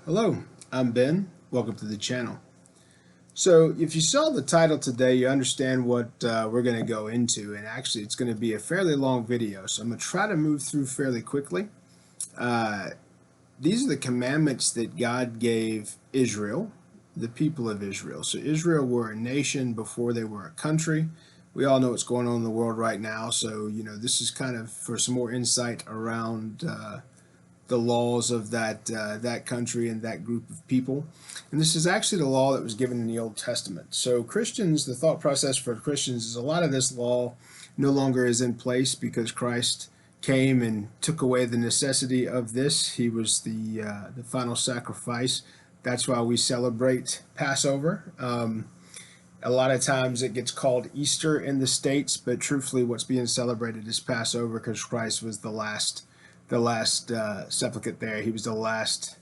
Hello, I'm Ben. Welcome to the channel. So if you saw the title today, you understand what we're going to go into, and actually it's going to be a fairly long video, so I'm going to try to move through fairly quickly. These are the commandments that God gave Israel, the people of Israel. So Israel were a nation before they were a country. We all know what's going on in the world right now, so this is kind of for some more insight around the laws of that country and that group of people. And this is actually the law that was given in the Old Testament. So Christians, the thought process for Christians is a lot of this law no longer is in place because Christ came and took away the necessity of this. He was the final sacrifice. That's why we celebrate Passover. A lot of times it gets called Easter in the States, but truthfully what's being celebrated is Passover because Christ was the last supplicant there. He was the last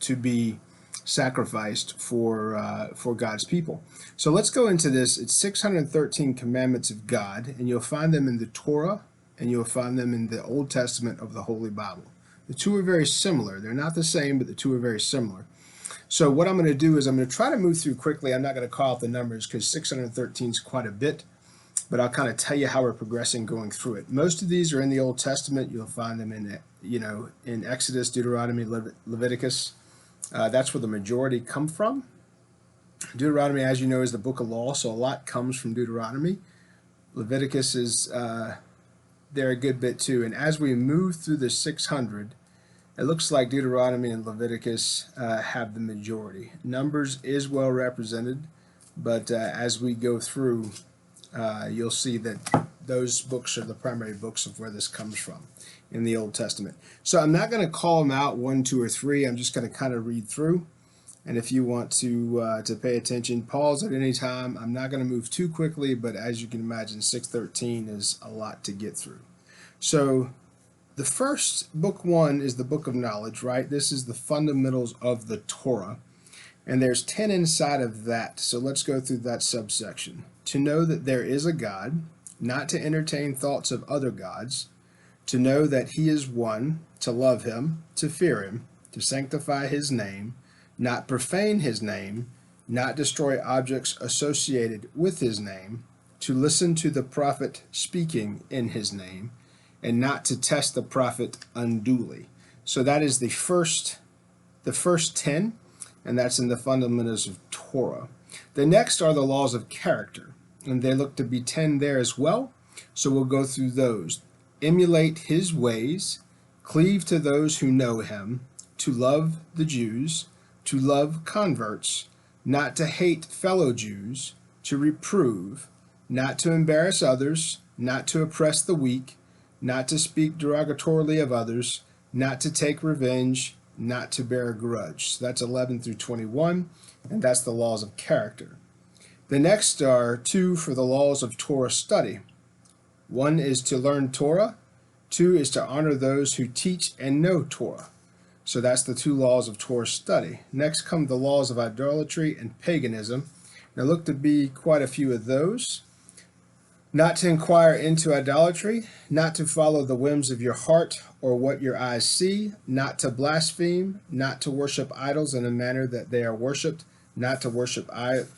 to be sacrificed for God's people. So let's go into this. It's 613 commandments of God, and you'll find them in the Torah, and you'll find them in the Old Testament of the Holy Bible. The two are very similar. They're not the same, but the two are very similar. So what I'm going to do is I'm going to try to move through quickly. I'm not going to call out the numbers because 613 is quite a bit, but I'll kind of tell you how we're progressing going through it. Most of these are in the Old Testament. You'll find them in Exodus, Deuteronomy, Leviticus. That's where the majority come from. Deuteronomy, as you know, is the book of law, so a lot comes from Deuteronomy. Leviticus is there a good bit too. And as we move through the 600, it looks like Deuteronomy and Leviticus have the majority. Numbers is well represented, but as we go through, you'll see that those books are the primary books of where this comes from in the Old Testament. So I'm not going to call them out 1, 2, or 3. I'm just going to kind of read through. And if you want to pay attention, pause at any time. I'm not going to move too quickly, but as you can imagine, 613 is a lot to get through. So the first, book 1, is the book of knowledge, right? This is the fundamentals of the Torah. And there's 10 inside of that. So let's go through that subsection. To know that there is a God, not to entertain thoughts of other gods, to know that he is one, to love him, to fear him, to sanctify his name, not profane his name, not destroy objects associated with his name, to listen to the prophet speaking in his name, and not to test the prophet unduly. So that is the first 10, and that's in the fundamentals of Torah. The next are the laws of character, and they look to be 10 there as well, so we'll go through those. Emulate his ways, cleave to those who know him, to love the Jews, to love converts, not to hate fellow Jews, to reprove, not to embarrass others, not to oppress the weak, not to speak derogatorily of others, not to take revenge, not to bear a grudge. So that's 11 through 21, and that's the laws of character. The next are 2 for the laws of Torah study. 1 is to learn Torah. 2 is to honor those who teach and know Torah. So that's the 2 laws of Torah study. Next come the laws of idolatry and paganism. There look to be quite a few of those. Not to inquire into idolatry, not to follow the whims of your heart or what your eyes see, not to blaspheme, not to worship idols in a manner that they are worshipped, not to worship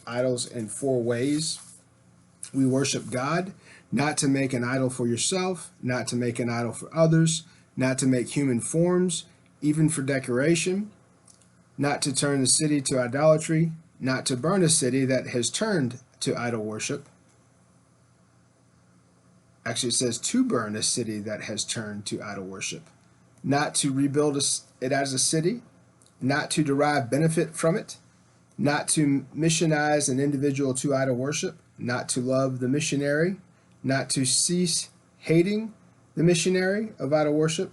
idols in 4 ways. We worship God, not to make an idol for yourself, not to make an idol for others, not to make human forms, even for decoration, not to turn the city to idolatry, not to burn a city that has turned to idol worship. Actually, it says to burn a city that has turned to idol worship, not to rebuild it as a city, not to derive benefit from it, not to missionize an individual to idol worship, not to love the missionary, not to cease hating the missionary of idol worship,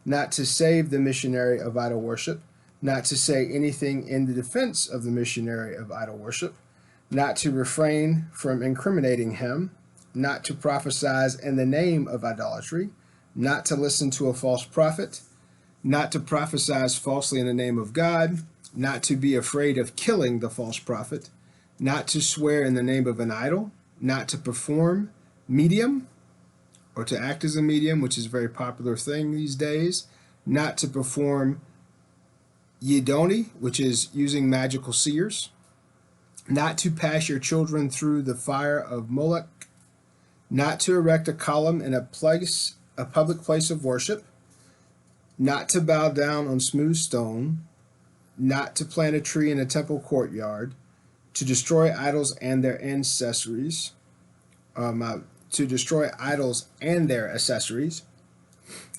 not to save the missionary of idol worship, not to say anything in the defense of the missionary of idol worship, not to refrain from incriminating him, not to prophesy in the name of idolatry, not to listen to a false prophet, not to prophesy falsely in the name of God, not to be afraid of killing the false prophet, not to swear in the name of an idol, not to perform medium or to act as a medium, which is a very popular thing these days, not to perform Yidoni, which is using magical seers. Not to pass your children through the fire of Moloch. Not to erect a column in a public place of worship. Not to bow down on smooth stone. Not to plant a tree in a temple courtyard. To destroy idols and their accessories. To destroy idols and their accessories.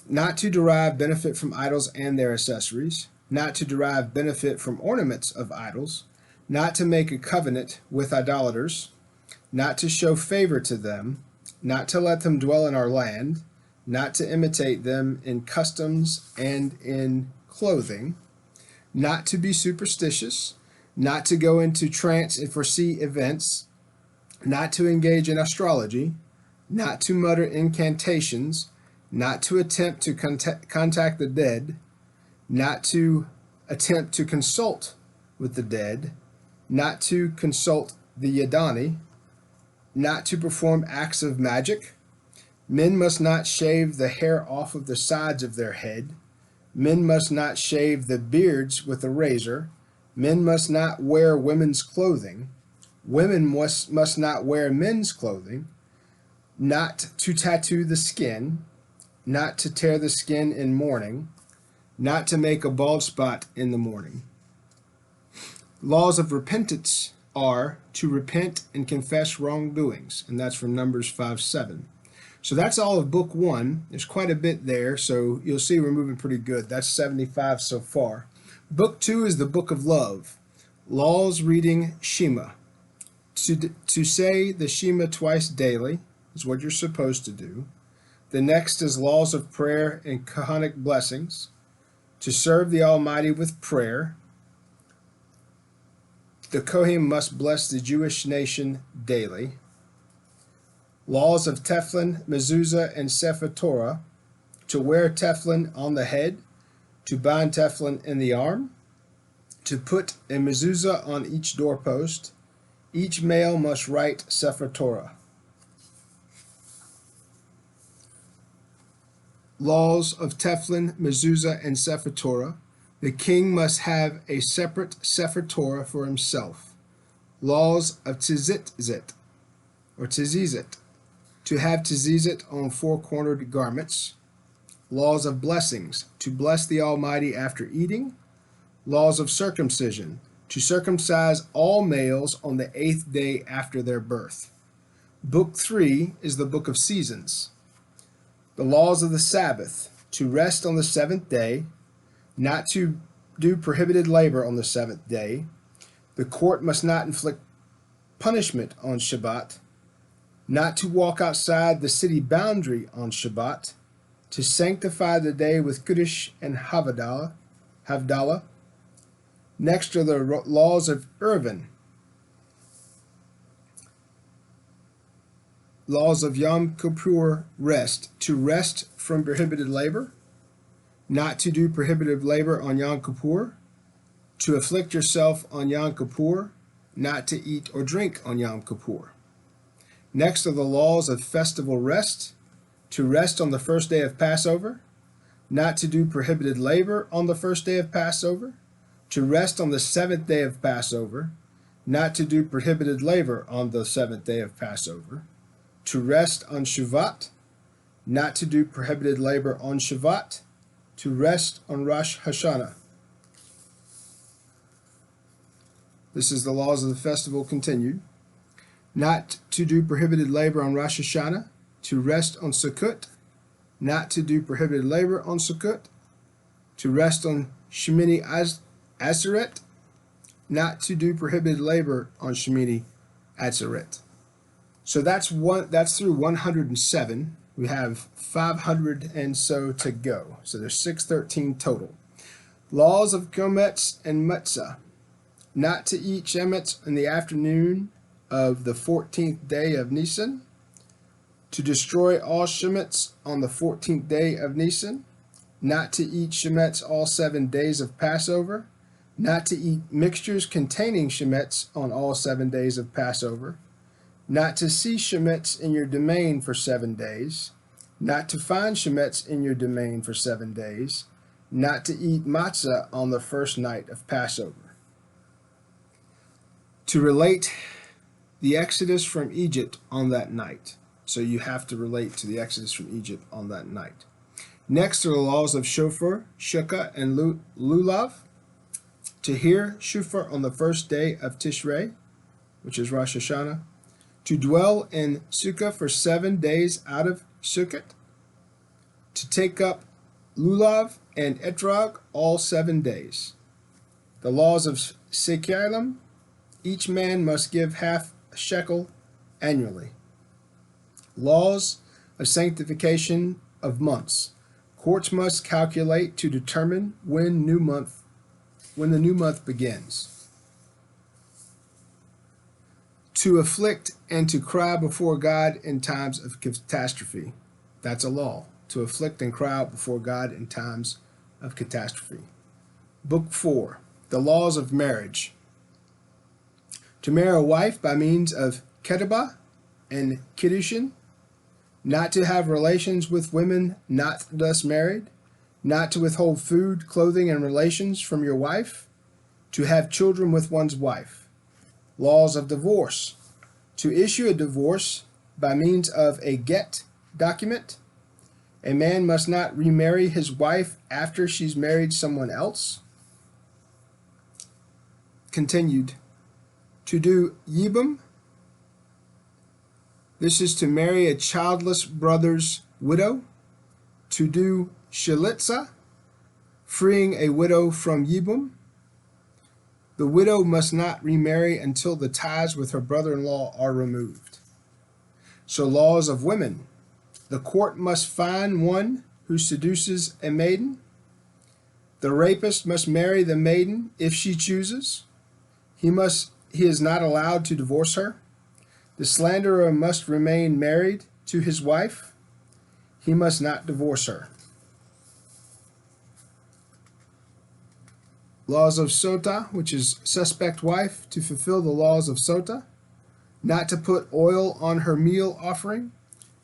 Not to derive benefit from idols and their accessories. Not to derive benefit from ornaments of idols. Not to make a covenant with idolaters. Not to show favor to them. Not to let them dwell in our land. Not to imitate them in customs and in clothing. Not to be superstitious. Not to go into trance and foresee events. Not to engage in astrology. Not to mutter incantations. Not to attempt to contact the dead. Not to attempt to consult with the dead. Not to consult the Yidani. Not to perform acts of magic. Men must not shave the hair off of the sides of their head. Men must not shave the beards with a razor. Men must not wear women's clothing. Women must not wear men's clothing. Not to tattoo the skin. Not to tear the skin in mourning. Not to make a bald spot in the morning. Laws of repentance are to repent and confess wrongdoings, and that's from Numbers 5:7. So that's all of book 1. There's quite a bit there, so you'll see we're moving pretty good. That's 75 so far. Book 2 is the book of love. Laws reading Shema. To say the Shema twice daily is what you're supposed to do. The next is laws of prayer and Kahanic blessings. To serve the Almighty with prayer. The Kohen must bless the Jewish nation daily. Laws of Teflon, Mezuzah, and Sefer Torah. To wear Teflon on the head. To bind Teflon in the arm. To put a Mezuzah on each doorpost. Each male must write Sefer Torah. Laws of Teflon, Mezuzah, and Sefer Torah. The king must have a separate Sefer Torah for himself. Laws of Tzizit, or Tzizit. To have Tzizit on 4-cornered garments. Laws of blessings. To bless the Almighty after eating. Laws of circumcision. To circumcise all males on the 8th day after their birth. Book 3 is the book of seasons. The laws of the Sabbath. To rest on the 7th day. Not to do prohibited labor on the 7th day. The court must not inflict punishment on Shabbat. Not to walk outside the city boundary on Shabbat. To sanctify the day with Kiddush and Havdalah. Next are the laws of Eruvin. Laws of Yom Kippur rest. To rest from prohibited labor. Not to do prohibitive labor on Yom Kippur. To afflict yourself on Yom Kippur. Not to eat or drink on Yom Kippur. Next are the laws of festival rest. To rest on the first day of Passover. Not to do prohibited labor on the first day of Passover. To rest on the 7th day of Passover. Not to do prohibited labor on the 7th day of Passover. To rest on Shavuot. Not to do prohibited labor on Shavuot. To rest on Rosh Hashanah. This is the laws of the festival continued. Not to do prohibited labor on Rosh Hashanah. To rest on Sukkot. Not to do prohibited labor on Sukkot. To rest on Shemini Atzeret. Not to do prohibited labor on Shemini Atzeret. So that's through 107. We have 500 and so to go. So there's 613 total. Laws of Chometz and Matzah. Not to eat Shemetz in the afternoon of the 14th day of Nisan. To destroy all Shemetz on the 14th day of Nisan. Not to eat Shemetz all 7 days of Passover. Not to eat mixtures containing Shemetz on all 7 days of Passover. Not to see Shemetz in your domain for 7 days. Not to find Shemetz in your domain for 7 days. not to eat matzah on the first night of Passover. To relate the Exodus from Egypt on that night. So you have to relate to the Exodus from Egypt on that night. Next are the laws of shofar, shukah, and lulav. To hear shofar on the first day of Tishrei, which is Rosh Hashanah. To dwell in Sukkah for 7 days out of Sukkot. To take up lulav and etrog all 7 days. The laws of Sekalim. Each man must give half a shekel annually. Laws of sanctification of months. Courts must calculate to determine when the new month begins. To afflict and to cry before God in times of catastrophe. That's a law. To afflict and cry out before God in times of catastrophe. Book 4. The laws of marriage. To marry a wife by means of ketubah and kiddushin. Not to have relations with women not thus married, not to withhold food, clothing, and relations from your wife, to have children with one's wife. Laws of divorce. To issue a divorce by means of a get document. A man must not remarry his wife after she's married someone else. Continued. To do yibum. This is to marry a childless brother's widow. To do shilitza, freeing a widow from yibum. The widow must not remarry until the ties with her brother-in-law are removed. So laws of women. The court must fine one who seduces a maiden. The rapist must marry the maiden if she chooses. He is not allowed to divorce her. The slanderer must remain married to his wife. He must not divorce her. Laws of sota, which is suspect wife, to fulfill the laws of sota. Not to put oil on her meal offering.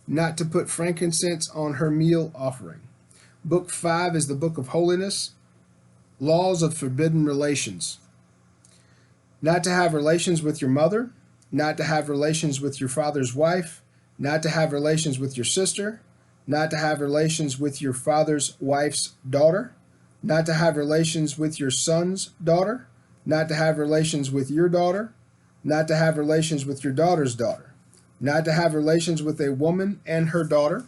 Not to put frankincense on her meal offering. Book 5 is the book of holiness. Laws of forbidden relations. Not to have relations with your mother. Not to have relations with your father's wife, not to have relations with your sister, not to have relations with your father's wife's daughter, not to have relations with your son's daughter, not to have relations with your daughter, not to have relations with your daughter's daughter, not to have relations with a woman and her daughter,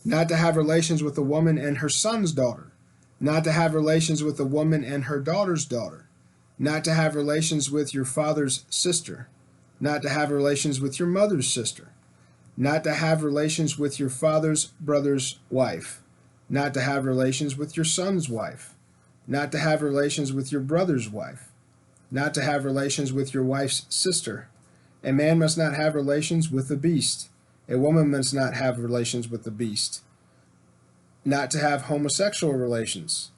not to have relations with a woman and her son's daughter, not to have relations with a woman and her daughter's daughter, not to have relations with your father's sister, not to have relations with your mother's sister, not to have relations with your father's brother's wife, not to have relations with your son's wife, not to have relations with your brother's wife, not to have relations with your wife's sister. A man must not have relations with a beast. A woman must not have relations with the beast. Not to have homosexual relations.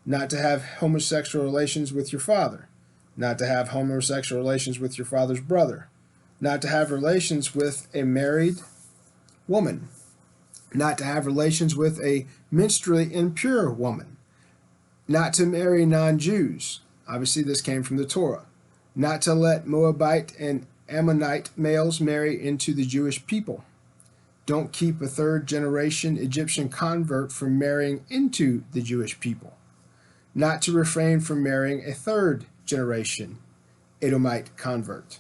Not to have homosexual relations with your father. Not to have homosexual relations with your father's brother. Not to have relations with a married woman. Not to have relations with a menstrually impure woman. Not to marry non-Jews. Obviously, this came from the Torah. Not to let Moabite and Ammonite males marry into the Jewish people. Don't keep a third-generation Egyptian convert from marrying into the Jewish people. Not to refrain from marrying a third-generation Edomite convert.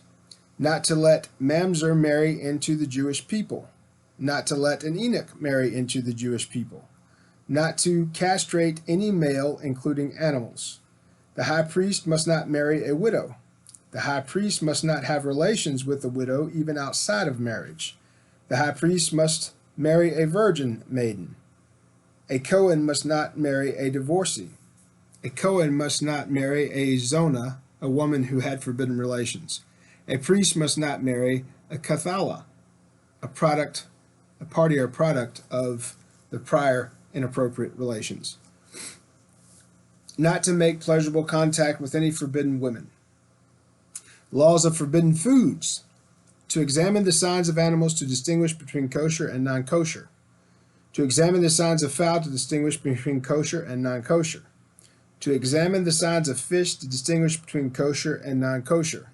Not to let Mamzer marry into the Jewish people. Not to let an Enoch marry into the Jewish people. Not to castrate any male, including animals. The high priest must not marry a widow. The high priest must not have relations with a widow even outside of marriage. The high priest must marry a virgin maiden. A Cohen must not marry a divorcee. A Cohen must not marry a Zonah, a woman who had forbidden relations. A priest must not marry a Kathala, a party or product of the prior inappropriate relations. Not to make pleasurable contact with any forbidden women. Laws of forbidden foods. To examine the signs of animals to distinguish between kosher and non-kosher. To examine the signs of fowl to distinguish between kosher and non-kosher. To examine the signs of fish to distinguish between kosher and non-kosher.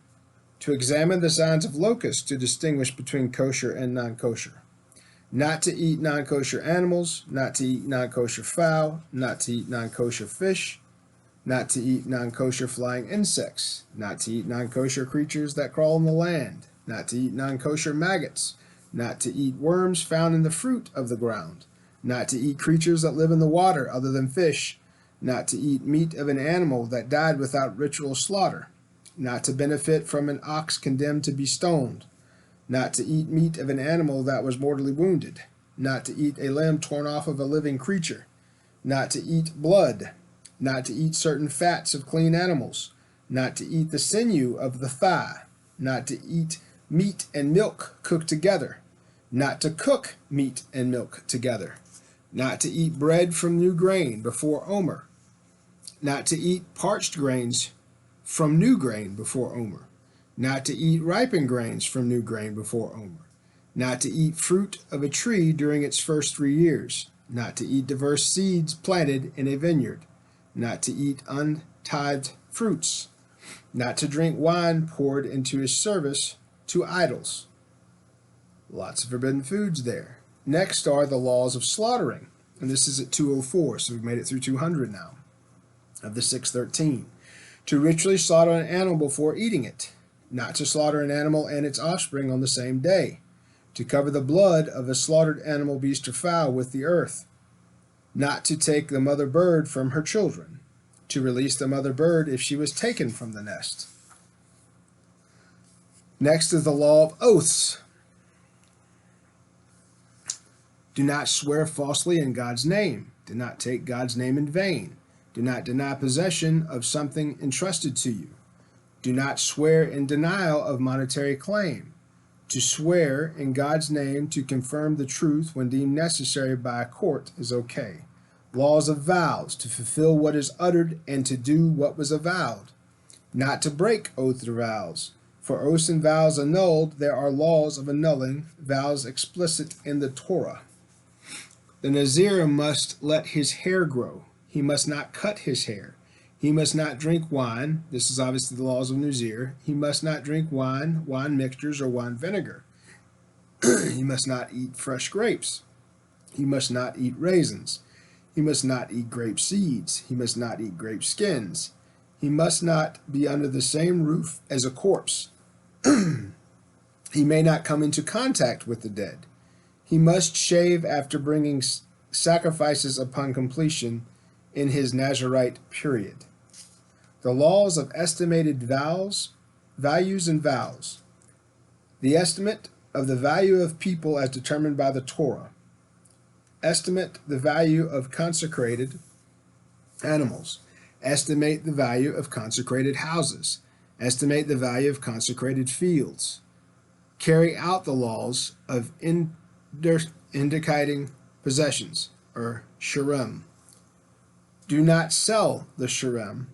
To examine the signs of locusts to distinguish between kosher and non-kosher. Not to eat non-kosher animals, not to eat non-kosher fowl, not to eat non-kosher fish, not to eat non-kosher flying insects, not to eat non-kosher creatures that crawl on the land, not to eat non-kosher maggots, not to eat worms found in the fruit of the ground, not to eat creatures that live in the water other than fish, not to eat meat of an animal that died without ritual slaughter, not to benefit from an ox condemned to be stoned, not to eat meat of an animal that was mortally wounded, not to eat a limb torn off of a living creature, not to eat blood, not to eat certain fats of clean animals, not to eat the sinew of the thigh, not to eat meat and milk cooked together, not to cook meat and milk together, not to eat bread from new grain before omer, not to eat parched grains from new grain before omer, not to eat ripened grains from new grain before omer, not to eat fruit of a tree during its first 3 years, not to eat diverse seeds planted in a vineyard, not to eat untithed fruits, not to drink wine poured into his service to idols. Lots of forbidden foods there. Next are the laws of slaughtering, and this is at 204, so we've made it through 200 now, of the 613. To ritually slaughter an animal before eating it, not to slaughter an animal and its offspring on the same day, to cover the blood of a slaughtered animal, beast, or fowl with the earth, not to take the mother bird from her children, to release the mother bird if she was taken from the nest. Next is the law of oaths. Do not swear falsely in God's name. Do not take God's name in vain. Do not deny possession of something entrusted to you. Do not swear in denial of monetary claim. To swear in God's name to confirm the truth when deemed necessary by a court is okay. Laws of vows, to fulfill what is uttered and to do what was avowed. Not to break oaths or vows. For oaths and vows annulled, there are laws of annulling vows explicit in the Torah. The Nazir must let his hair grow. He must not cut his hair. He must not drink wine. This is obviously the laws of Nazir. He must not drink wine, wine mixtures, or wine vinegar. He must not eat fresh grapes. He must not eat raisins. He must not eat grape seeds. He must not eat grape skins. He must not be under the same roof as a corpse. He may not come into contact with the dead. He must shave after bringing sacrifices upon completion in his Nazirite period. The laws of estimated values and vows. The estimate of the value of people as determined by the Torah. Estimate the value of consecrated animals. Estimate the value of consecrated houses. Estimate the value of consecrated fields. Carry out the laws of indicating possessions, or shurim. Do not sell the shurim.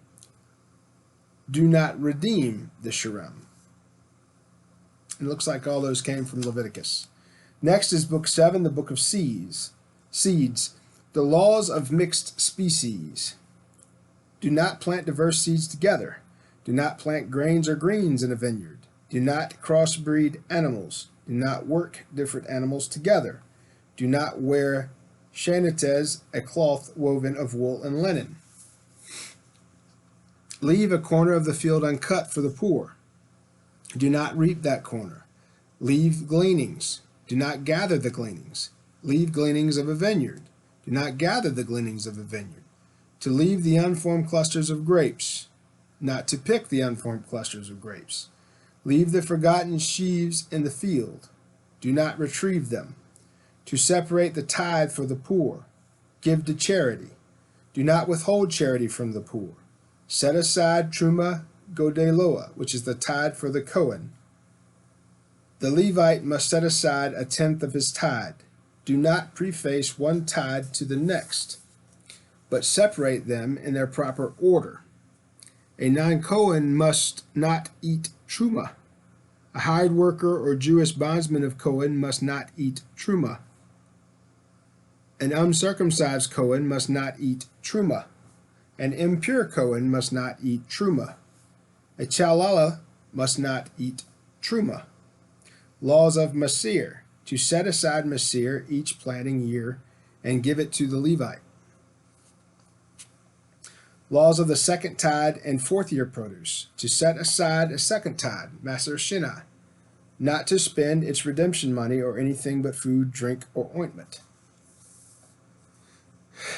Do not redeem the shurim. It looks like all those came from Leviticus. Next is Book 7, the Book of Seeds. The laws of mixed species. Do not plant diverse seeds together. Do not plant grains or greens in a vineyard. Do not crossbreed animals. Do not work different animals together. Do not wear shanites, a cloth woven of wool and linen. Leave a corner of the field uncut for the poor. Do not reap that corner. Leave gleanings. Do not gather the gleanings. Leave gleanings of a vineyard. Do not gather the gleanings of a vineyard. To leave the unformed clusters of grapes. Not to pick the unformed clusters of grapes. Leave the forgotten sheaves in the field. Do not retrieve them. To separate the tithe for the poor. Give to charity. Do not withhold charity from the poor. Set aside truma godeloa, which is the tithe for the Cohen. The Levite must set aside 1/10 of his tithe. Do not preface one tithe to the next, but separate them in their proper order. A non-Cohen must not eat truma. A hired worker or Jewish bondsman of Cohen must not eat truma. An uncircumcised Kohen must not eat truma. An impure Kohen must not eat truma. A chalala must not eat truma. Laws of Masir, to set aside Masir each planting year and give it to the Levite. Laws of the second tithe and fourth year produce, to set aside a second tithe, Maser Shinai, not to spend its redemption money or anything but food, drink, or ointment.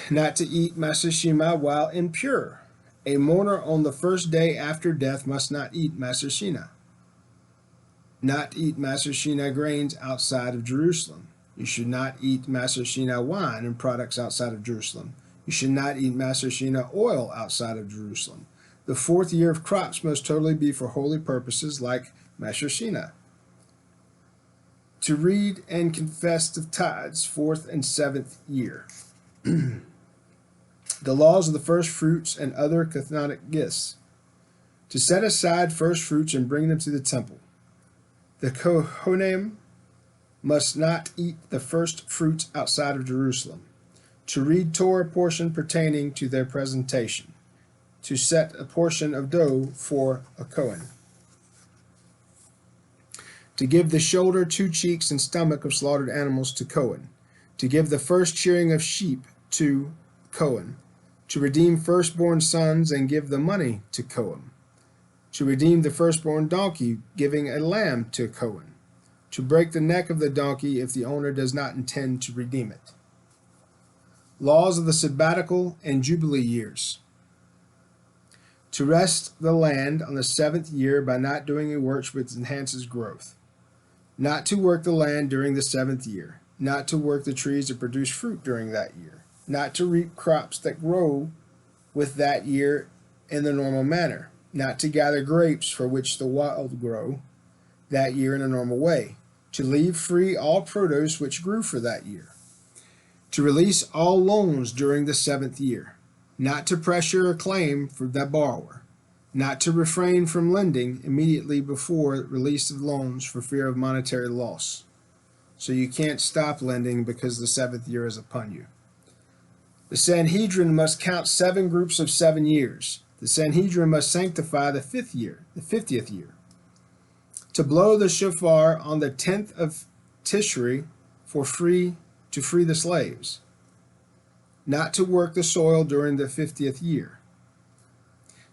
Not to eat Maser Shima while impure. A mourner on the first day after death must not eat Maser Shina. Not to eat Maser Shina grains outside of Jerusalem. You should not eat Maser Shina wine and products outside of Jerusalem. You should not eat Maser Shina oil outside of Jerusalem. The fourth year of crops must totally be for holy purposes like Maser Shina. To read and confess the tithes, fourth and seventh year. The laws of the first fruits and other canonic gifts. To set aside first fruits and bring them to the temple. The Kohanim must not eat the first fruits outside of Jerusalem. To read Torah portion pertaining to their presentation. To set a portion of dough for a Kohen. To give the shoulder, 2 cheeks, and stomach of slaughtered animals to Kohen. To give the first shearing of sheep to Kohen. To redeem firstborn sons and give the money to Kohen. To redeem the firstborn donkey, giving a lamb to Kohen. To break the neck of the donkey if the owner does not intend to redeem it. Laws of the sabbatical and jubilee years. To rest the land on the 7th year by not doing a work which enhances growth. Not to work the land during the 7th year. Not to work the trees that produce fruit during that year. Not to reap crops that grow with that year in the normal manner. Not to gather grapes for which the wild grow that year in a normal way. To leave free all produce which grew for that year. To release all loans during the 7th year. Not to pressure a claim for the borrower. Not to refrain from lending immediately before release of loans for fear of monetary loss. So you can't stop lending because the 7th year is upon you. The Sanhedrin must count 7 groups of 7 years. The Sanhedrin must sanctify the 5th year, the 50th year. To blow the shofar on the 10th of Tishri to free the slaves. Not to work the soil during the 50th year.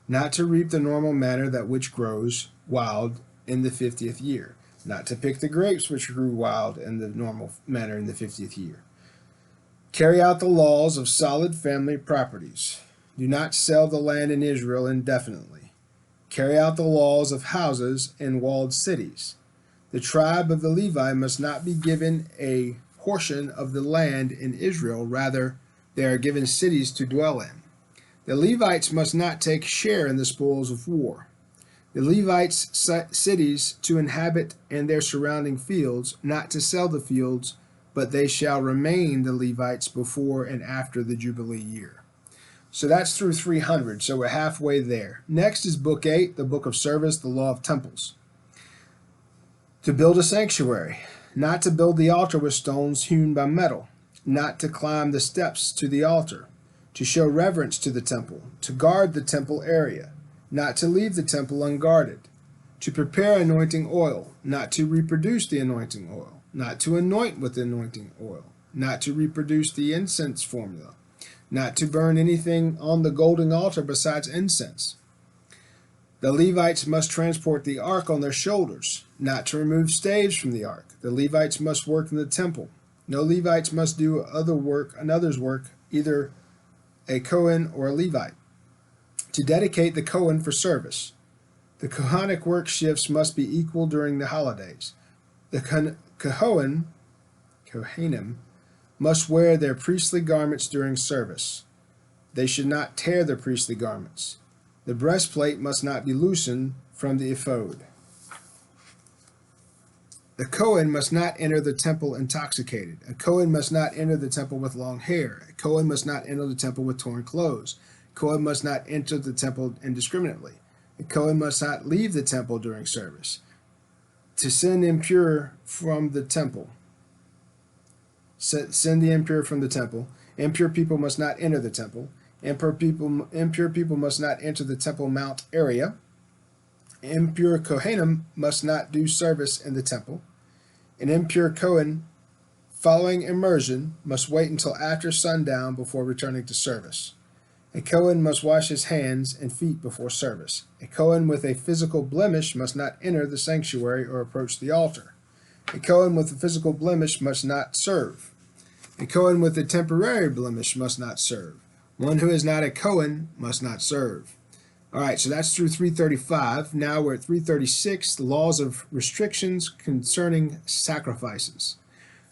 Not to reap the normal manner that which grows wild in the 50th year. Not to pick the grapes which grew wild in the normal manner in the 50th year. Carry out the laws of solid family properties. Do not sell the land in Israel indefinitely. Carry out the laws of houses in walled cities. The tribe of the Levi must not be given a portion of the land in Israel, rather they are given cities to dwell in. The Levites must not take share in the spoils of war. The Levites' cities to inhabit and their surrounding fields, not to sell the fields, but they shall remain the Levites before and after the Jubilee year. So that's through 300, so we're halfway there. Next is Book 8, the Book of Service, the Law of Temples. To build a sanctuary, not to build the altar with stones hewn by metal, not to climb the steps to the altar, to show reverence to the temple, to guard the temple area, not to leave the temple unguarded, to prepare anointing oil, not to reproduce the anointing oil, not to anoint with the anointing oil, not to reproduce the incense formula, not to burn anything on the golden altar besides incense. The Levites must transport the ark on their shoulders, not to remove staves from the ark. The Levites must work in the temple. No Levites must do another's work, either a Kohen or a Levite. To dedicate the Kohen for service. The Kohanic work shifts must be equal during the holidays. The Kohanim, must wear their priestly garments during service. They should not tear their priestly garments. The breastplate must not be loosened from the ephod. The Kohen must not enter the temple intoxicated. A Kohen must not enter the temple with long hair. A Kohen must not enter the temple with torn clothes. A Kohen must not enter the temple indiscriminately. A Kohen must not leave the temple during service. To send impure from the temple. Send the impure from the temple. Impure people must not enter the temple. Impure people must not enter the Temple Mount area. Impure Kohanim must not do service in the temple. An impure Kohen following immersion must wait until after sundown before returning to service. A Kohen must wash his hands and feet before service. A Kohen with a physical blemish must not enter the sanctuary or approach the altar. A Kohen with a physical blemish must not serve. A Kohen with a temporary blemish must not serve. One who is not a Kohen must not serve. All right, so that's through 335. Now we're at 336, the laws of restrictions concerning sacrifices.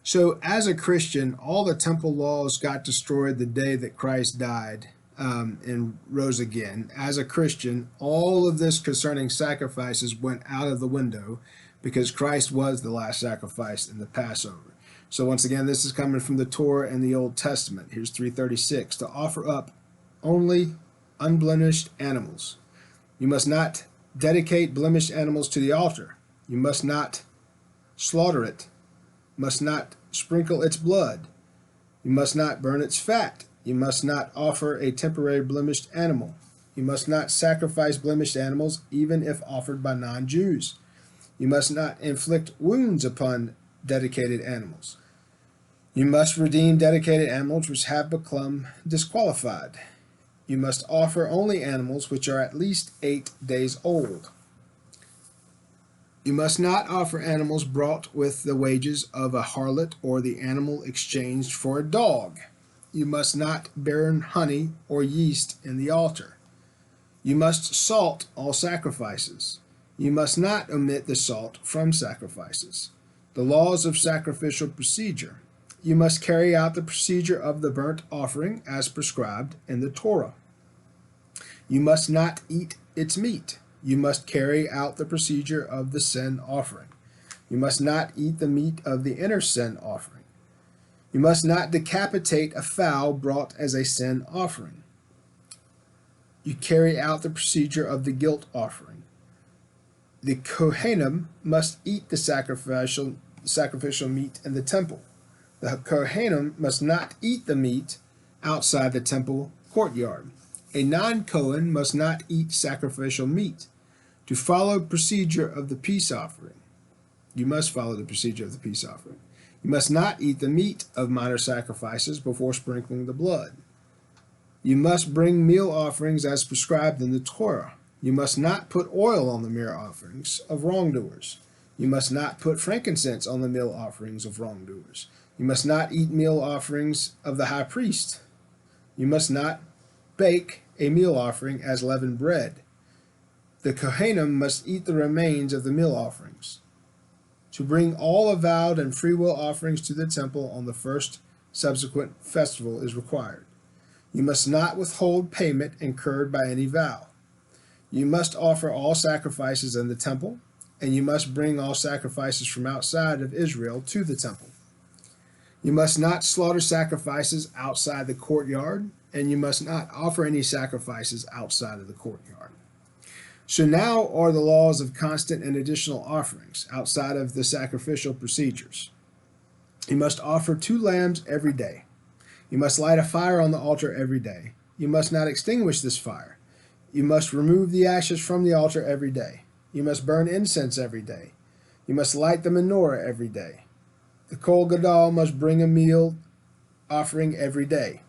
So as a Christian, all the temple laws got destroyed the day that Christ died and rose again. As a Christian, all of this concerning sacrifices went out of the window because Christ was the last sacrifice in the Passover. So once again, this is coming from the Torah and the Old Testament. Here's 336. To offer up only unblemished animals. You must not dedicate blemished animals to the altar. You must not slaughter it. Must not sprinkle its blood. You must not burn its fat. You must not offer a temporary blemished animal. You must not sacrifice blemished animals, even if offered by non-Jews. You must not inflict wounds upon dedicated animals. You must redeem dedicated animals which have become disqualified. You must offer only animals which are at least 8 days old. You must not offer animals brought with the wages of a harlot or the animal exchanged for a dog. You must not burn honey or yeast in the altar. You must salt all sacrifices. You must not omit the salt from sacrifices. The laws of sacrificial procedure. You must carry out the procedure of the burnt offering as prescribed in the Torah. You must not eat its meat. You must carry out the procedure of the sin offering. You must not eat the meat of the inner sin offering. You must not decapitate a fowl brought as a sin offering. You carry out the procedure of the guilt offering. The Kohanim must eat the sacrificial meat in the temple. The Kohanim must not eat the meat outside the temple courtyard. A non-Kohen must not eat sacrificial meat. To follow procedure of the peace offering. You must follow the procedure of the peace offering. You must not eat the meat of minor sacrifices before sprinkling the blood. You must bring meal offerings as prescribed in the Torah. You must not put oil on the meal offerings of wrongdoers. You must not put frankincense on the meal offerings of wrongdoers. You must not eat meal offerings of the high priest. You must not bake a meal offering as leavened bread. The Kohanim must eat the remains of the meal offerings. To bring all avowed and freewill offerings to the temple on the first subsequent festival is required. You must not withhold payment incurred by any vow. You must offer all sacrifices in the temple, and you must bring all sacrifices from outside of Israel to the temple. You must not slaughter sacrifices outside the courtyard, and you must not offer any sacrifices outside of the courtyard. So now are the laws of constant and additional offerings outside of the sacrificial procedures. You must offer 2 lambs every day. You must light a fire on the altar every day. You must not extinguish this fire. You must remove the ashes from the altar every day. You must burn incense every day. You must light the menorah every day. The Kol Gadol must bring a meal offering every day.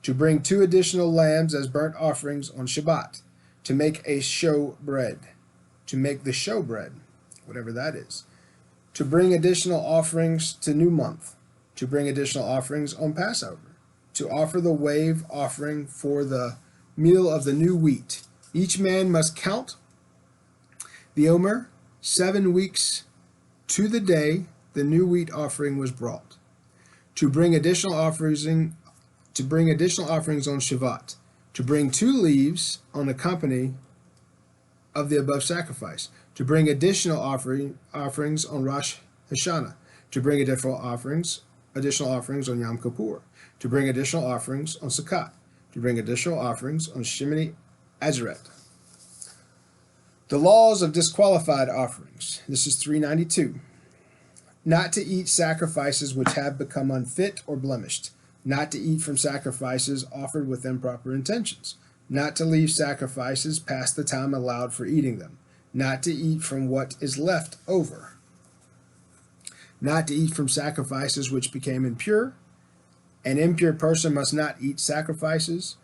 To bring 2 additional lambs as burnt offerings on Shabbat. To make a show bread. To make the show bread, whatever that is. To bring additional offerings to New Month. To bring additional offerings on Passover. To offer the wave offering for the meal of the new wheat. Each man must count the omer 7 weeks to the day the new wheat offering was brought. To bring additional offerings on Shavuot. To bring 2 leaves on the company of the above sacrifice. To bring additional offerings on Rosh Hashanah. To bring additional offerings on Yom Kippur. To bring additional offerings on Sukkot. To bring additional offerings on Shemini Atzeret. The laws of disqualified offerings. This is 392. not to eat sacrifices which have become unfit or blemished, not to eat from sacrifices offered with improper intentions, not to leave sacrifices past the time allowed for eating them, not to eat from what is left over, not to eat from sacrifices which became impure. An impure person must not eat sacrifices.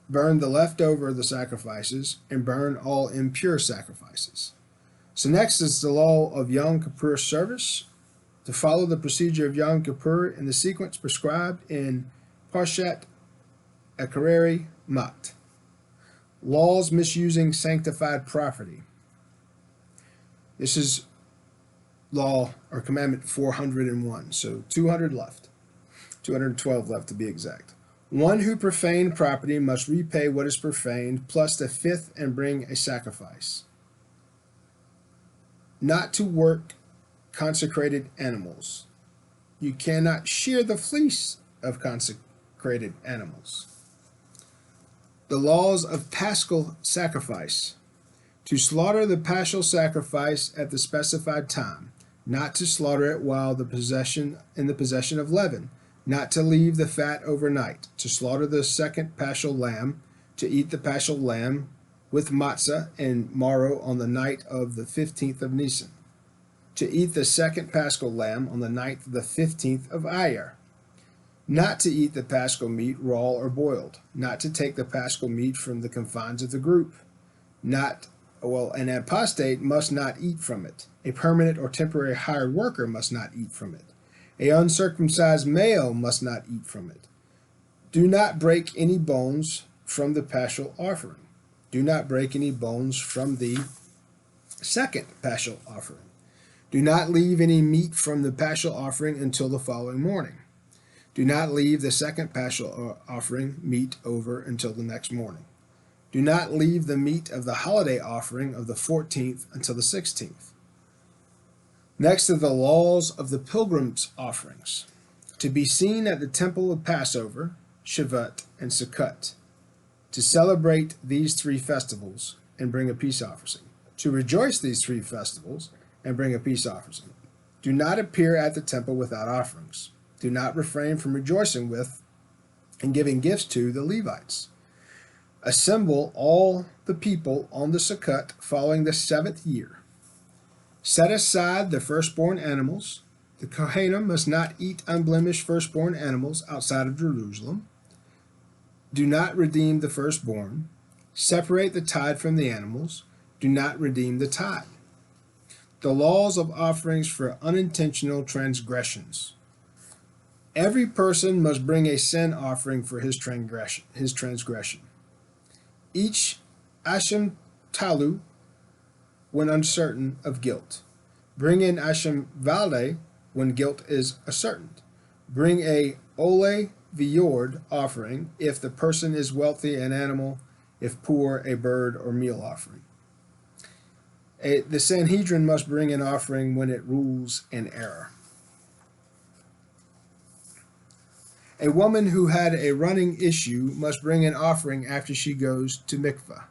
Burn the leftover of the sacrifices, and burn all impure sacrifices. So next is the law of Yom Kippur service. To follow the procedure of Yom Kippur in the sequence prescribed in Parshat Akareri Mat. Laws misusing sanctified property. This is law or commandment 401, so 200 left. 212 left to be exact. One who profaned property must repay what is profaned plus the fifth and bring a sacrifice. Not to work consecrated animals. You cannot shear the fleece of consecrated animals. The laws of paschal sacrifice. To slaughter the paschal sacrifice at the specified time, not to slaughter it while in the possession of leaven, not to leave the fat overnight, to slaughter the second paschal lamb, to eat the paschal lamb with matzah and marrow on the night of the 15th of Nisan, to eat the second paschal lamb on the night of the 15th of Iyar, not to eat the paschal meat raw or boiled, not to take the paschal meat from the confines of the group, an apostate must not eat from it. A permanent or temporary hired worker must not eat from it. A uncircumcised male must not eat from it. Do not break any bones from the paschal offering. Do not break any bones from the second paschal offering. Do not leave any meat from the paschal offering until the following morning. Do not leave the second paschal offering meat over until the next morning. Do not leave the meat of the holiday offering of the 14th until the 16th. Next are the laws of the pilgrim's offerings. To be seen at the temple of Passover, Shavuot, and Sukkot. To celebrate these three festivals and bring a peace offering. To rejoice these three festivals and bring a peace offering. Do not appear at the temple without offerings. Do not refrain from rejoicing with and giving gifts to the Levites. Assemble all the people on the Sukkot following the 7th year. Set aside the firstborn animals. The Kohanim must not eat unblemished firstborn animals outside of Jerusalem. Do not redeem the firstborn. Separate the tithe from the animals. Do not redeem the tithe. The laws of offerings for unintentional transgressions. Every person must bring a sin offering for his transgression. Each Ashem Talu when uncertain of guilt. Bring in Ashem Valde when guilt is ascertained. Bring a Ole Viord offering if the person is wealthy, an animal, if poor, a bird or meal offering. The Sanhedrin must bring an offering when it rules in error. A woman who had a running issue must bring an offering after she goes to mikvah.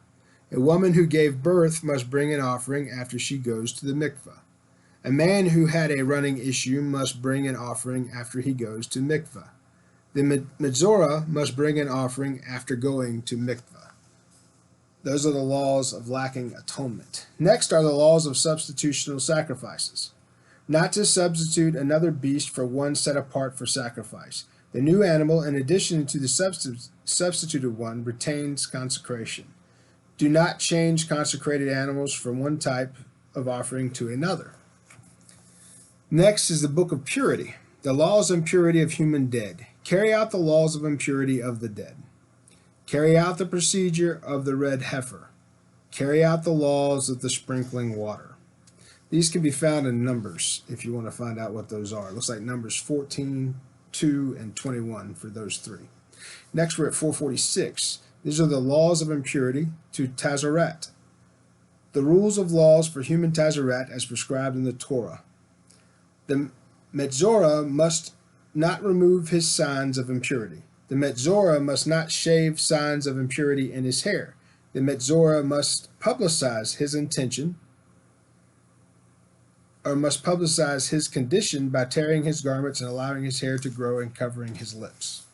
A woman who gave birth must bring an offering after she goes to the mikvah. A man who had a running issue must bring an offering after he goes to mikvah. The Metzorah must bring an offering after going to mikvah. Those are the laws of lacking atonement. Next are the laws of substitutional sacrifices. Not to substitute another beast for one set apart for sacrifice. The new animal, in addition to the substituted one, retains consecration. Do not change consecrated animals from one type of offering to another. Next is the book of purity, the laws of impurity of human dead. Carry out the laws of impurity of the dead. Carry out the procedure of the red heifer. Carry out the laws of the sprinkling water. These can be found in Numbers if you want to find out what those are. It looks like Numbers 14, 2, and 21 for those three. Next, we're at 446. These are the laws of impurity to Tazaret. The rules of laws for human Tazaret as prescribed in the Torah. The Metzorah must not remove his signs of impurity. The Metzorah must not shave signs of impurity in his hair. The Metzorah must publicize his intention or must publicize his condition by tearing his garments and allowing his hair to grow and covering his lips.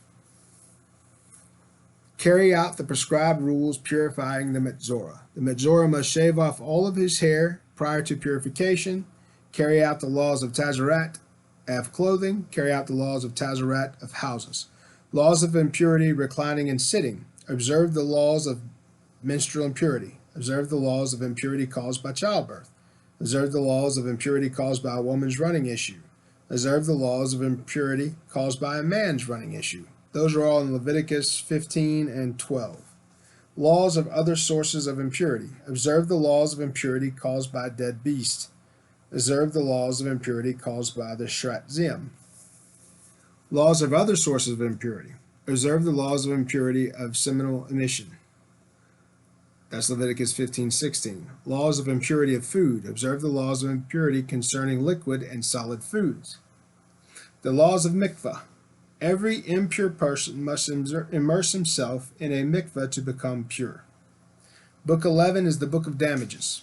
Carry out the prescribed rules purifying the Metzorah. The Metzorah must shave off all of his hair prior to purification. Carry out the laws of Tazarat of clothing. Carry out the laws of Tazarat of houses. Laws of impurity, reclining and sitting. Observe the laws of menstrual impurity. Observe the laws of impurity caused by childbirth. Observe the laws of impurity caused by a woman's running issue. Observe the laws of impurity caused by a man's running issue. Those are all in Leviticus 15 and 12. Laws of other sources of impurity. Observe the laws of impurity caused by a dead beast. Observe the laws of impurity caused by the Shratzim. Laws of other sources of impurity. Observe the laws of impurity of seminal emission. That's Leviticus 15:16. Laws of impurity of food. Observe the laws of impurity concerning liquid and solid foods. The laws of mikvah. Every impure person must immerse himself in a mikvah to become pure. Book 11 is the book of damages.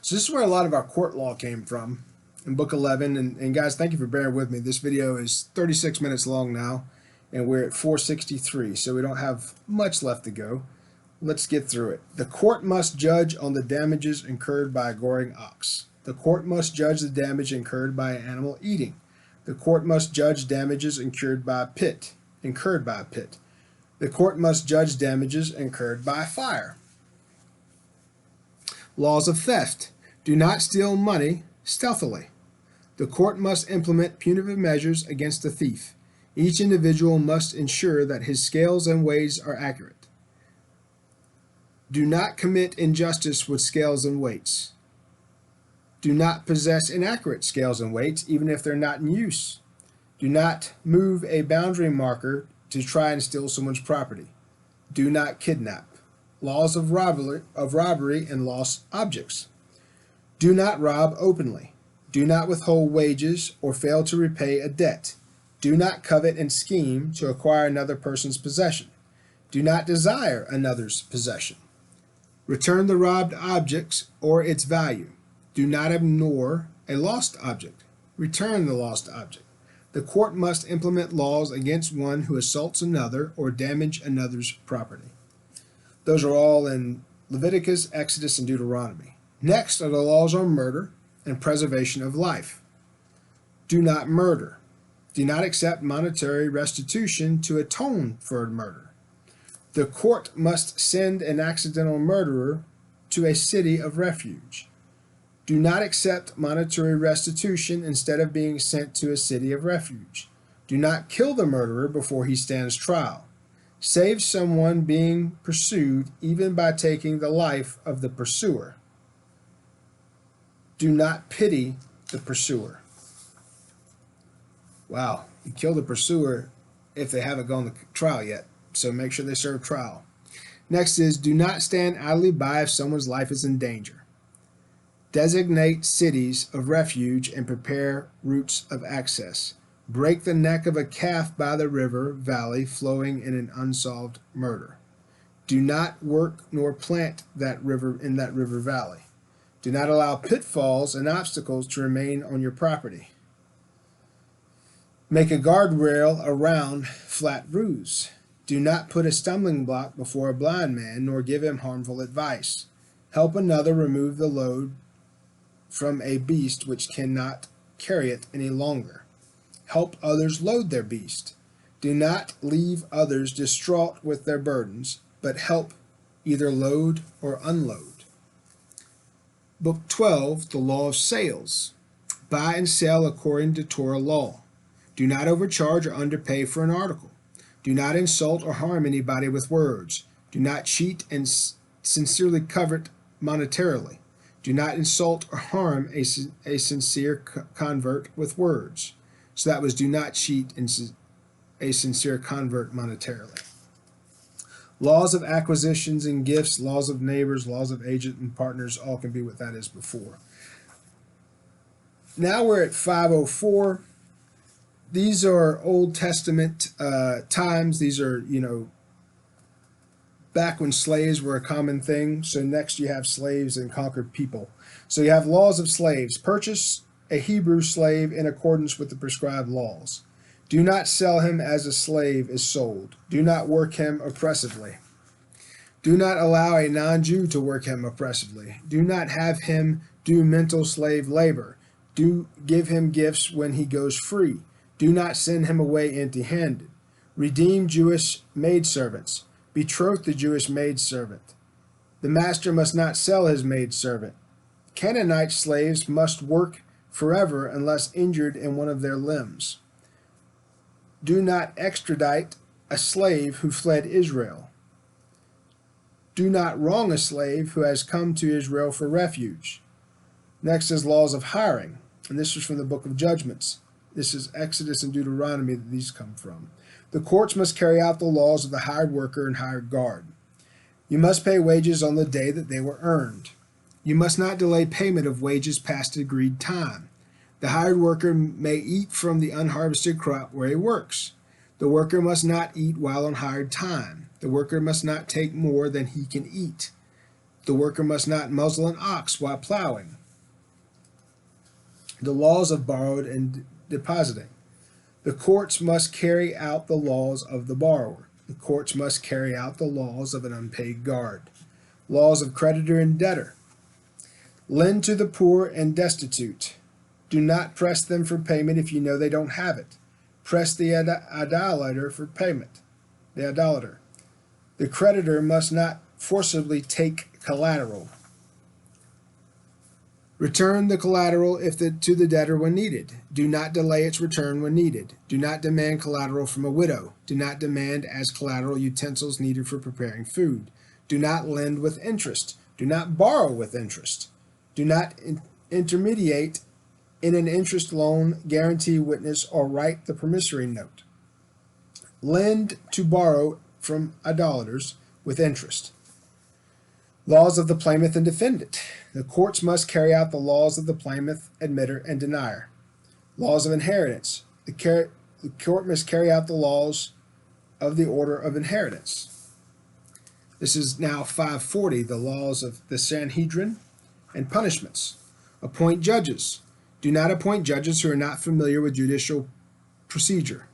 So this is where a lot of our court law came from, in book 11. And guys, thank you for bearing with me. This video is 36 minutes long now, and we're at 463, so we don't have much left to go. Let's get through it. The court must judge on the damages incurred by a goring ox. The court must judge the damage incurred by an animal eating. The court must judge damages incurred by a pit. The court must judge damages incurred by fire. Laws of theft. Do not steal money stealthily. The court must implement punitive measures against the thief. Each individual must ensure that his scales and weights are accurate. Do not commit injustice with scales and weights. Do not possess inaccurate scales and weights, even if they're not in use. Do not move a boundary marker to try and steal someone's property. Do not kidnap. Laws of robbery and lost objects. Do not rob openly. Do not withhold wages or fail to repay a debt. Do not covet and scheme to acquire another person's possession. Do not desire another's possession. Return the robbed objects or its value. Do not ignore a lost object. Return the lost object. The court must implement laws against one who assaults another or damage another's property. Those are all in Leviticus, Exodus, and Deuteronomy. Next are the laws on murder and preservation of life. Do not murder. Do not accept monetary restitution to atone for murder. The court must send an accidental murderer to a city of refuge. Do not accept monetary restitution instead of being sent to a city of refuge. Do not kill the murderer before he stands trial. Save someone being pursued even by taking the life of the pursuer. Do not pity the pursuer. Wow, you kill the pursuer if they haven't gone to trial yet, so make sure they serve trial. Next is, do not stand idly by if someone's life is in danger. Designate cities of refuge and prepare routes of access. Break the neck of a calf by the river valley flowing in an unsolved murder. Do not work nor plant that river in that river valley. Do not allow pitfalls and obstacles to remain on your property. Make a guardrail around flat roofs. Do not put a stumbling block before a blind man, nor give him harmful advice. Help another remove the load from a beast which cannot carry it any longer. Help others load their beast. Do not leave others distraught with their burdens, but help either load or unload. Book 12, the law of sales. Buy and sell according to Torah law. Do not overcharge or underpay for an article. Do not insult or harm anybody with words. Do not cheat and sincerely covet monetarily. Do not insult or harm a sincere convert with words. So that was do not cheat a sincere convert monetarily. Laws of acquisitions and gifts, laws of neighbors, laws of agent and partners, all can be what that is before. Now we're at 504. These are Old Testament times. These are, back when slaves were a common thing. So next you have slaves and conquered people. So you have laws of slaves. Purchase a Hebrew slave in accordance with the prescribed laws. Do not sell him as a slave is sold. Do not work him oppressively. Do not allow a non-Jew to work him oppressively. Do not have him do mental slave labor. Do give him gifts when he goes free. Do not send him away empty-handed. Redeem Jewish maidservants. Betroth the Jewish maidservant. The master must not sell his maidservant. Canaanite slaves must work forever unless injured in one of their limbs. Do not extradite a slave who fled Israel. Do not wrong a slave who has come to Israel for refuge. Next is laws of hiring, and this is from the book of Judgments. This is Exodus and Deuteronomy that these come from. The courts must carry out the laws of the hired worker and hired guard. You must pay wages on the day that they were earned. You must not delay payment of wages past agreed time. The hired worker may eat from the unharvested crop where he works. The worker must not eat while on hired time. The worker must not take more than he can eat. The worker must not muzzle an ox while plowing. The laws of borrowed and depositing. The courts must carry out the laws of the borrower. The courts must carry out the laws of an unpaid guard. Laws of creditor and debtor. Lend to the poor and destitute. Do not press them for payment if you know they don't have it. Press the idolater for payment. The idolater. The creditor must not forcibly take collateral. Return the collateral to the debtor when needed. Do not delay its return when needed. Do not demand collateral from a widow. Do not demand as collateral utensils needed for preparing food. Do not lend with interest. Do not borrow with interest. Do not intermediate in an interest loan, guarantee, witness, or write the promissory note. Lend to borrow from idolaters with interest. Laws of the plaintiff and defendant. The courts must carry out the laws of the plaintiff, admitter, and denier. Laws of inheritance. The court must carry out the laws of the order of inheritance. This is now 540, the laws of the Sanhedrin and punishments. Appoint judges. Do not appoint judges who are not familiar with judicial procedure.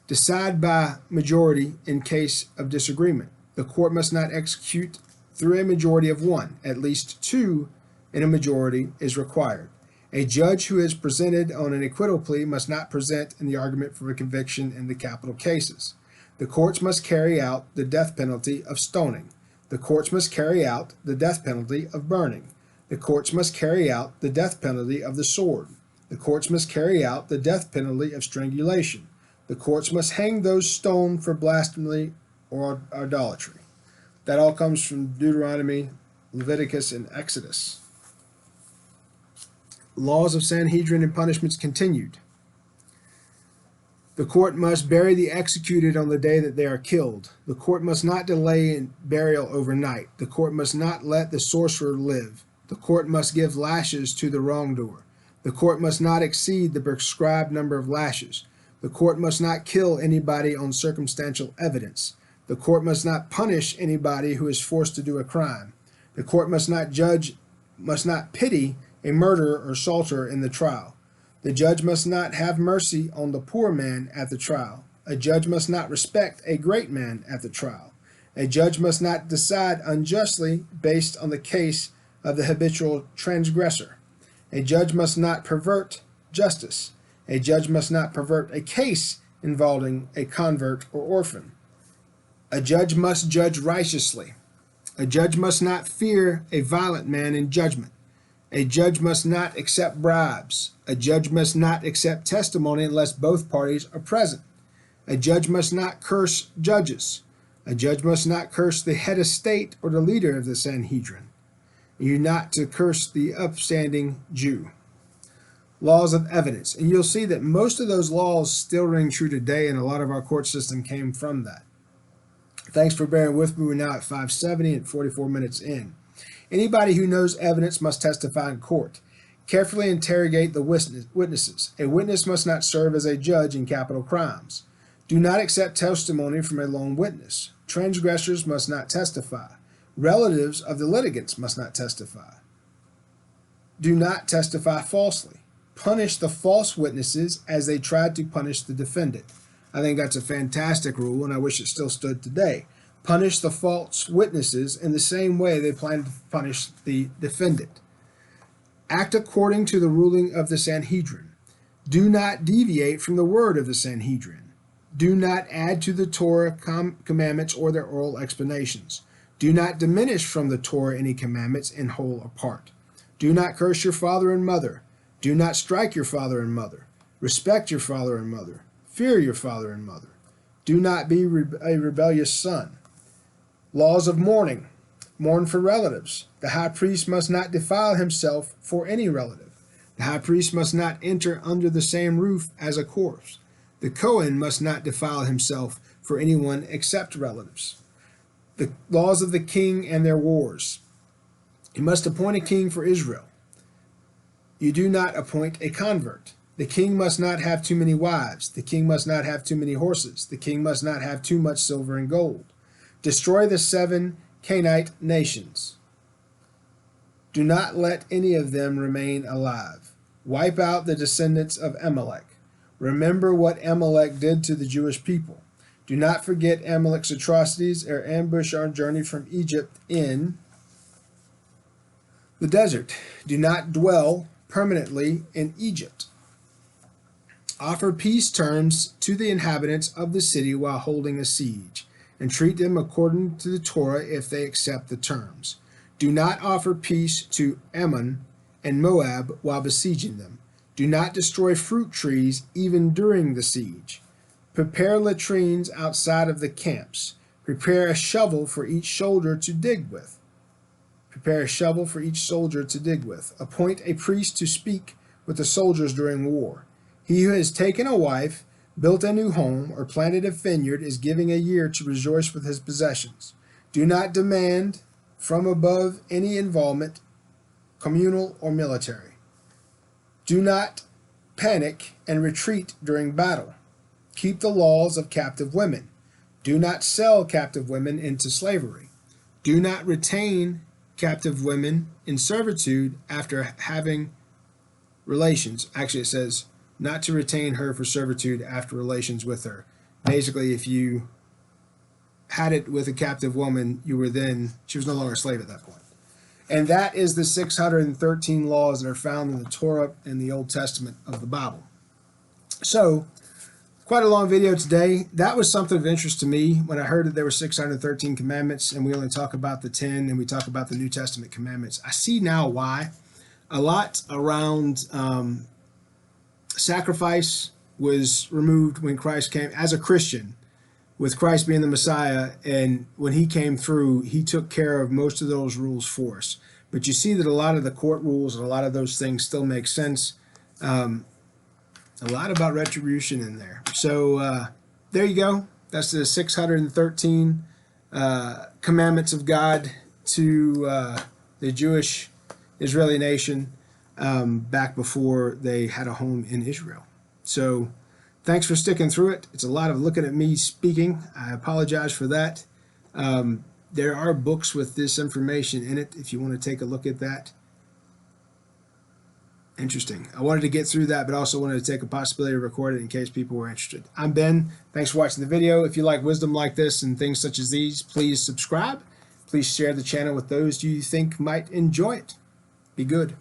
Decide by majority in case of disagreement. The court must not execute through a majority of one. At least two in a majority is required. A judge who is presented on an acquittal plea must not present in the argument for a conviction in the capital cases. The courts must carry out the death penalty of stoning. The courts must carry out the death penalty of burning. The courts must carry out the death penalty of the sword. The courts must carry out the death penalty of strangulation. The courts must hang those stoned for blasphemy or idolatry. That all comes from Deuteronomy, Leviticus, and Exodus. Laws of Sanhedrin and punishments continued. The court must bury the executed on the day that they are killed. The court must not delay in burial overnight. The court must not let the sorcerer live. The court must give lashes to the wrongdoer. The court must not exceed the prescribed number of lashes. The court must not kill anybody on circumstantial evidence. The court must not punish anybody who is forced to do a crime. The court must not pity a murderer or assaulter in the trial. The judge must not have mercy on the poor man at the trial. A judge must not respect a great man at the trial. A judge must not decide unjustly based on the case of the habitual transgressor. A judge must not pervert justice. A judge must not pervert a case involving a convert or orphan. A judge must judge righteously. A judge must not fear a violent man in judgment. A judge must not accept bribes. A judge must not accept testimony unless both parties are present. A judge must not curse judges. A judge must not curse the head of state or the leader of the Sanhedrin. You're not to curse the upstanding Jew. Laws of evidence. And you'll see that most of those laws still ring true today, and a lot of our court system came from that. Thanks for bearing with me. We're now at 570 and 44 minutes in. Anybody who knows evidence must testify in court. Carefully interrogate the witnesses. A witness must not serve as a judge in capital crimes. Do not accept testimony from a lone witness. Transgressors must not testify. Relatives of the litigants must not testify. Do not testify falsely. Punish the false witnesses as they tried to punish the defendant. I think that's a fantastic rule, and I wish it still stood today. Punish the false witnesses in the same way they plan to punish the defendant. Act according to the ruling of the Sanhedrin. Do not deviate from the word of the Sanhedrin. Do not add to the Torah commandments or their oral explanations. Do not diminish from the Torah any commandments in whole or part. Do not curse your father and mother. Do not strike your father and mother. Respect your father and mother. Fear your father and mother. Do not be a rebellious son. Laws of mourning. Mourn for relatives. The high priest must not defile himself for any relative. The high priest must not enter under the same roof as a corpse. The Kohen must not defile himself for anyone except relatives. The laws of the king and their wars. You must appoint a king for Israel. You do not appoint a convert. The king must not have too many wives. The king must not have too many horses. The king must not have too much silver and gold. Destroy the 7 Canaanite nations. Do not let any of them remain alive. Wipe out the descendants of Amalek. Remember what Amalek did to the Jewish people. Do not forget Amalek's atrocities or ambush our journey from Egypt in the desert. Do not dwell permanently in Egypt. Offer peace terms to the inhabitants of the city while holding a siege, and treat them according to the Torah if they accept the terms. Do not offer peace to Ammon and Moab while besieging them. Do not destroy fruit trees even during the siege. Prepare latrines outside of the camps. Prepare a shovel for each soldier to dig with. Prepare a shovel for each soldier to dig with. Appoint a priest to speak with the soldiers during war. He who has taken a wife, built a new home, or planted a vineyard is giving a year to rejoice with his possessions. Do not demand from above any involvement, communal or military. Do not panic and retreat during battle. Keep the laws of captive women. Do not sell captive women into slavery. Do not retain captive women in servitude after having relations. Actually, it says not to retain her for servitude after relations with her. Basically, if you had it with a captive woman, she was no longer a slave at that point. And that is the 613 laws that are found in the Torah and the Old Testament of the Bible. So, quite a long video today. That was something of interest to me when I heard that there were 613 commandments and we only talk about the 10 and we talk about the New Testament commandments. I see now why. A lot around sacrifice was removed when Christ came as a Christian, with Christ being the Messiah, and when he came through, he took care of most of those rules for us. But you see that a lot of the court rules and a lot of those things still make sense. A lot about retribution in there. So there you go. That's the 613 commandments of God to the Jewish Israeli nation back before they had a home in Israel. So thanks for sticking through it. It's a lot of looking at me speaking. I apologize for that. There are books with this information in it if you want to take a look at that. Interesting. I wanted to get through that, but also wanted to take a possibility to record it in case people were interested. I'm Ben. Thanks for watching the video. If you like wisdom like this and things such as these, please subscribe. Please share the channel with those you think might enjoy it. Be good.